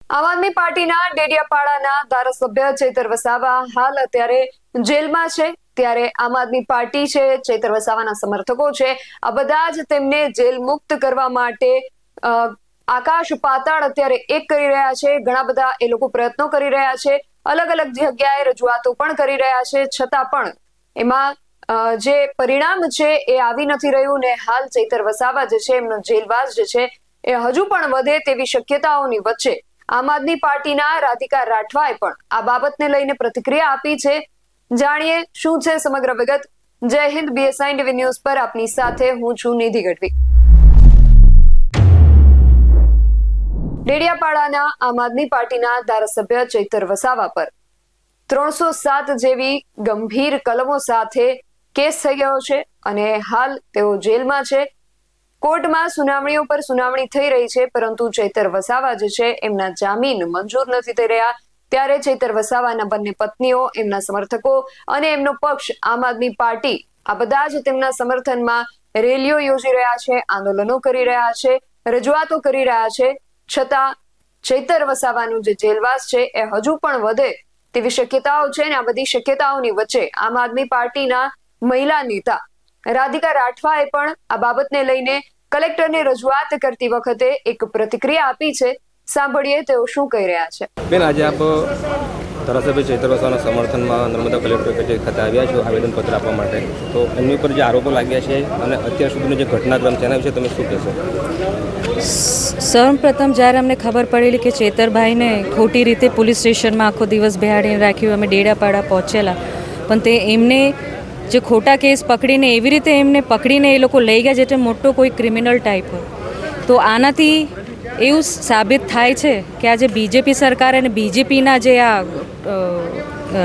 આમ આદમી પાર્ટીના ડેડિયાપાડાના ધારાસભ્ય ચૈતર વસાવા હાલ અત્યારે જેલમાં છે। ત્યારે આમ આદમી પાર્ટી છે, ચૈતર વસાવાના સમર્થકો છે, આ બધા જ તેમને જેલ મુક્ત કરવા માટે આકાશ પાતાળ અત્યારે એક કરી રહ્યા છે। ઘણા બધા એ લોકો પ્રયત્નો કરી રહ્યા છે, અલગ અલગ જગ્યાએ રજૂઆતો પણ કરી રહ્યા છે, છતાં પણ એમાં જે પરિણામ છે એ આવી નથી રહ્યું ને હાલ ચૈતર વસાવા જે છે એમનો જેલવાસ જે છે એ હજુ પણ વધે તેવી શક્યતાઓની વચ્ચે આમ આદમી પાર્ટીના રાધિકા રાઠવાએ પણ આ બાબતને લઈને પ્રતિક્રિયા આપી છે। જાણીએ શું છે સમગ્ર વિગત। જય હિન્દ, BSI ટીવી ન્યૂઝ પર આપની સાથે હું છું નિધિ ગઢવી। ડેડિયાપાડાના આમ આદમી પાર્ટીના ધારાસભ્ય ચૈતર વસાવા પર 307 જેવી ગંભીર કલમો સાથે કેસ થઈ ગયો છે અને હાલ તેઓ જેલમાં છે। કોર્ટમાં સુનાવણીઓ પર સુનાવણી થઈ રહી છે, પરંતુ ચૈતર વસાવા જે છે એમના જામીન મંજૂર નથી થઈ રહ્યા। ત્યારે ચૈતર વસાવાના બંને પત્નીઓ, એમના સમર્થકો અને એમનો પક્ષ આમ આદમી પાર્ટી આ બધા જ તેમના સમર્થનમાં રેલીઓ યોજી રહ્યા છે, આંદોલનો કરી રહ્યા છે, રજૂઆતો કરી રહ્યા છે, છતાં ચૈતર વસાવાનું જે જેલવાસ છે એ હજુ પણ વધે તેવી શક્યતાઓ છે। અને આ બધી શક્યતાઓની વચ્ચે આમ આદમી પાર્ટીના મહિલા નેતા રાધિકા રાઠવાએ પણ આ બાબતને લઈને કલેક્ટરને રજૂઆત કરતી વખતે એક પ્રતિક્રિયા આપી છે। સાંભળીએ તેઓ શું કહી રહ્યા છે। બેન, આજે આપ ધારાસભ્ય ચૈતર વસાવાના સમર્થનમાં નર્મદા કલેક્ટર કચેરી ખાતે આવ્યા છો આવેદનપત્ર આપવા માટે, તો એમની ઉપર જે આરોપો લાગ્યા છે અને અત્યાર સુધીનો જે ઘટનાક્રમ છે એના વિશે તમે શું કહેશો? સૌપ્રથમ જ્યારે અમને ખબર પડેલી કે ચેતરભાઈને ખોટી રીતે પોલીસ સ્ટેશનમાં આખો દિવસ બેહાડીને રાખ્યું, અમે ડેડિયાપાડા પહોંચેલા, પણ તે એમને જે ખોટા કેસ પકડીને એવી રીતે એમને પકડીને એ લોકો લઈ ગયા જેટલે મોટો કોઈ ક્રિમિનલ ટાઈપ હોય, તો આનાથી એવું સાબિત થાય છે કે આ જે બીજેપી સરકાર અને બીજેપીના જે આ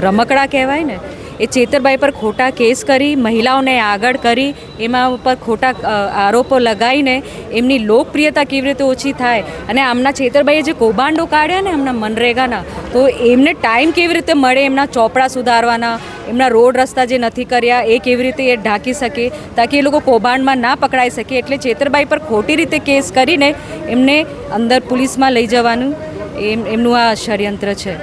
રમકડા કહેવાય ને, એ ચેતરભાઈ પર ખોટા કેસ કરી, મહિલાઓને આગળ કરી, એમાં ઉપર ખોટા આરોપો લગાવીને એમની લોકપ્રિયતા કેવી રીતે ઓછી થાય, અને આમના ચેતરભાઈએ જે કૌભાંડો કાઢ્યા ને હમણાં મનરેગાના, તો એમને ટાઈમ કેવી રીતે મળે એમના ચોપડા સુધારવાના, એમના રોડ રસ્તા જે નથી કર્યા એ કેવી રીતે એ ઢાંકી શકે તાકી એ લોકો કૌભાંડમાં ના પકડાઈ શકે, એટલે ચેતરભાઈ પર ખોટી રીતે કેસ કરીને એમને અંદર પોલીસમાં લઈ જવાનું એમનું આ ષડયંત્ર છે।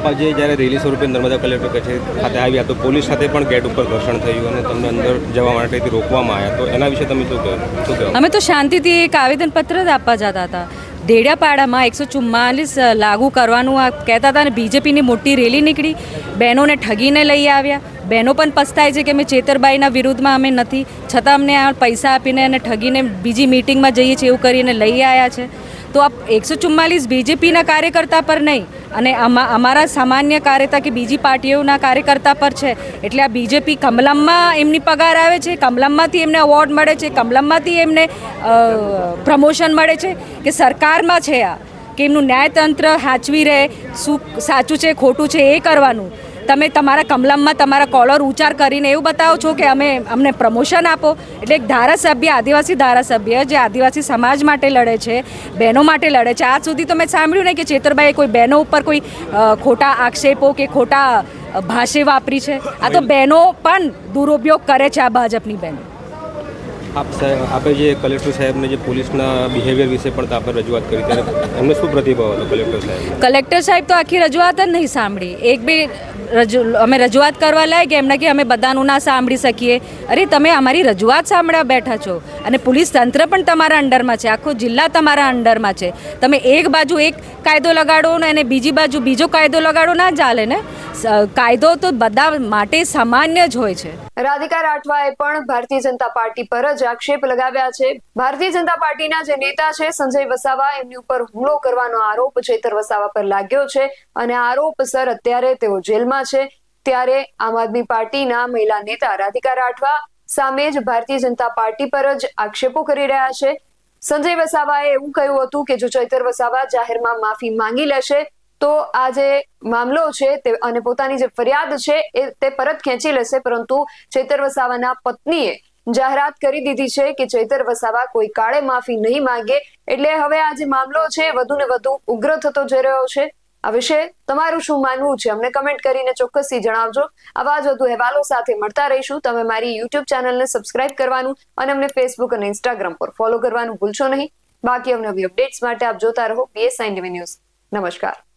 આજે જ્યારે રેલી સ્વરૂપે નર્મદા કલેક્ટર કચેરી ખાતે આવ્યા તો પોલીસ સાથે પણ ગેટ ઉપર ઘર્ષણ થયું અને તમને અંદર જવા માટેથી રોકવામાં આવ્યા, તો એના વિશે તમે શું કહો? અમે તો શાંતિથી એક આવેદનપત્ર જ આપવા જતા હતા। ડેડિયાપાડામાં 144 લાગુ કરવાનું આ કહેતા હતા અને બીજેપીની મોટી રેલી નીકળી, બહેનોને ઠગીને લઈ આવ્યા, બહેનો પણ પસ્તાય છે કે અમે ચેતરભાઈના વિરુદ્ધમાં અમે નથી, છતાં અમને આ પૈસા આપીને અને ઠગીને બીજી મિટિંગમાં જઈએ છીએ એવું કરીને લઈ આવ્યા છે। તો આ 144 બીજેપીના કાર્યકર્તા પર નહીં અને અમારા સામાન્ય કાર્યકર્તા કે બીજી પાર્ટીઓના કાર્યકર્તા પર છે, એટલે આ બીજેપી કમલમમાં એમની પગાર આવે છે, કમલમમાંથી એમને અવોર્ડ મળે છે, કમલમમાંથી એમને પ્રમોશન મળે છે કે સરકારમાં છે આ કે એમનું ન્યાયતંત્ર સાચવી રહે, શું સાચું છે ખોટું છે એ કરવાનું। તમે તમારા કમલમમાં તમારા કોલર ઊંચાર કરીને એવું બતાવો છો કે અમને પ્રમોશન આપો, એટલે એક ધારાસભ્ય, આદિવાસી ધારાસભ્ય જે આદિવાસી સમાજ માટે લડે છે, બહેનો માટે લડે છે, આજ સુધી તો મેં સાંભળ્યું નહીં કે ચેતરભાઈએ કોઈ બહેનો ઉપર કોઈ ખોટા આક્ષેપો કે ખોટા ભાષા વાપરી છે। આ તો બહેનો પણ દુરુપયોગ કરે છે, આ ભાજપની બહેનો। આપે જે કલેક્ટર સાહેબને જે પોલીસના બિહેવિયર વિશે પણ આપણે રજૂઆત કરી, ત્યારે એમને શું પ્રતિભાવ હતો કલેક્ટર સાહેબ? કલેક્ટર સાહેબ તો આખી રજૂઆત જ નહીં સાંભળી, એક બી અમે રજૂઆત કરવા લાગે એમને કે અમે બધાનું ના સાંભળી શકીએ। અરે તમે અમારી રજૂઆત સાંભળવા બેઠા છો અને પોલીસ તંત્ર પણ તમારા અંડરમાં છે, આખો જિલ્લા તમારા અંડરમાં છે, તમે એક બાજુ એક કાયદો લગાડો ને અને બીજી બાજુ બીજો કાયદો લગાડો ના ચાલે ને, કાયદો તો બધા માટે સામાન્ય જ હોય છે। રાધિકા રાઠવાએ પણ ભારતીય જનતા પાર્ટી પર જ આક્ષેપ લગાવ્યા છે। ભારતીય જનતા પાર્ટીના જે નેતા છે સંજય વસાવા, એમની ઉપર હુમલો કરવાનો આરોપ ચૈતર વસાવા પર લાગ્યો છે અને આરોપસર અત્યારે તેઓ જેલમાં છે। ત્યારે આમ આદમી પાર્ટીના મહિલા નેતા રાધિકા રાઠવા સામે જ ભારતીય જનતા પાર્ટી પર જ આક્ષેપો કરી રહ્યા છે। સંજય વસાવાએ એવું કહ્યું હતું કે જો ચૈતર વસાવા જાહેરમાં માફી માંગી લેશે તો આ જે મામલો છે તે અને પોતાની જે ફરિયાદ છે તે પરત ખેંચી લેશે, પરંતુ ચૈતર વસાવાના પત્નીએ જાહેરાત કરી દીધી છે કે ચૈતર વસાવા કોઈ કાળે માફી નહીં માંગે, એટલે હવે આ જે મામલો છે વધુ ને વધુ ઉગ્ર થતો જઈ રહ્યો છે। આ વિશે તમારું શું માનવું છે અમને કમેન્ટ કરીને ચોક્કસથી જણાવજો। આવા જ વધુ અહેવાલો સાથે મળતા રહીશું। તમે મારી YouTube ચેનલને સબસ્ક્રાઇબ કરવાનું અને અમને Facebook અને Instagram પર ફોલો કરવાનું ભૂલશો નહીં। બાકી અવનવી અપડેટ્સ માટે આપ જોતા રહો BSI ટીવી ન્યૂઝ। નમસ્કાર.